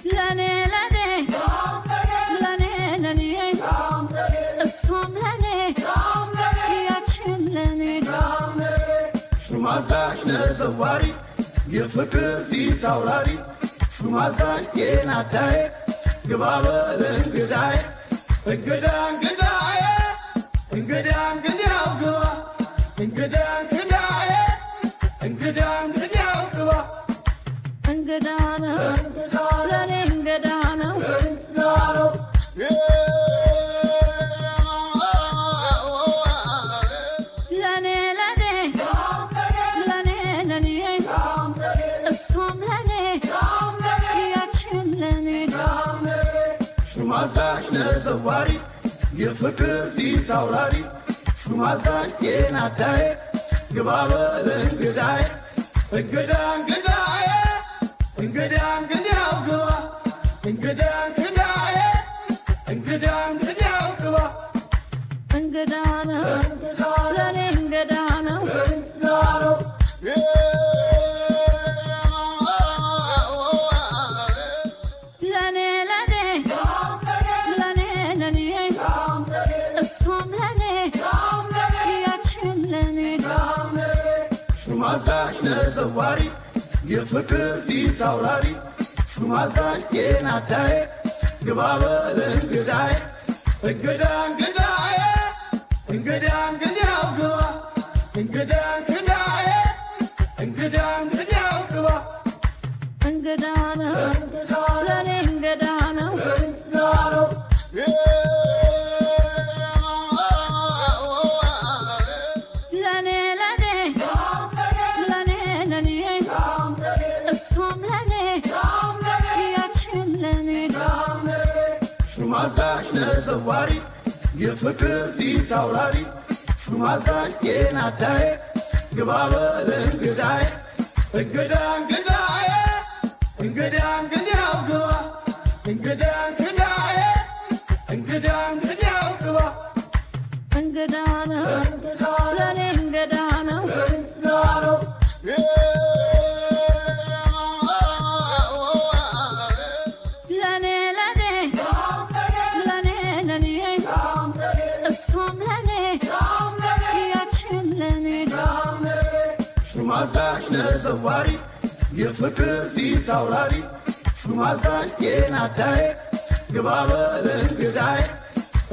ለኔ እሷም ለኔ ያችን ለኔ ሹማዛሽ ለዘዋሪ የፍቅር ፊት አውራሪ ሹማዛሽ ጤና አዳዬ ግባ በል እንግዳዬ እንግዳ እንግዳዬ እንግዳ እንግዳው ግባ እንግዳ እንግዳዬ እንግዳ እንግዳው ግባ እንግዳ ነው ለኔ እንግዳ ነው እሷም ለኔ ያችን ለኔ ሹማዛሽ ለዘዋሪ የፍቅር ፊት አውራሪ ሹማዛሽ ጤና አዳዬ ግባ በል እንግዳዬ እንግዳ እንግዳዬ እንግዳ እንግዳው ግባ እንግዳ እንግዳዬ እንግዳ እንግዳው ግባ እንግዳ ነው ለኔ እንግዳ ነው እሷም ለኔ ያችን ለኔ ሹማዛሽ ለዘዋሪ የፍቅር ፊት አውራሪ ሹማዛሽ ጤና አዳዬ ግባ በል እንግዳዬ እንግዳ እንግዳዬ እንግዳ እንግዳው ግባ እንግዳ እንግዳዬ እንግዳ እንግዳው ግባ እንግዳ ነው ለኔ እንግዳ ነው እሷም ለኔ ያችን ለኔ ሹማዛሽ ለዘዋሪ የፍቅር ፊት አውራሪ ሹማዛሽ ጤና አዳዬ ግባ በል እንግዳዬ እንግዳ እንግዳዬ እንግዳ እንግዳው ግባ እንግዳ እንግዳዬ እንግዳ እንግዳው ግባ እንግዳ ነው ለኔ እንግዳ ነው እሷም ለኔ ያችን ለኔ ሹማዛሽ ለዘዋሪ የፍቅር ፊት አውራሪ ሹማዛሽ ጤና አዳዬ ግባ በል እንግዳዬ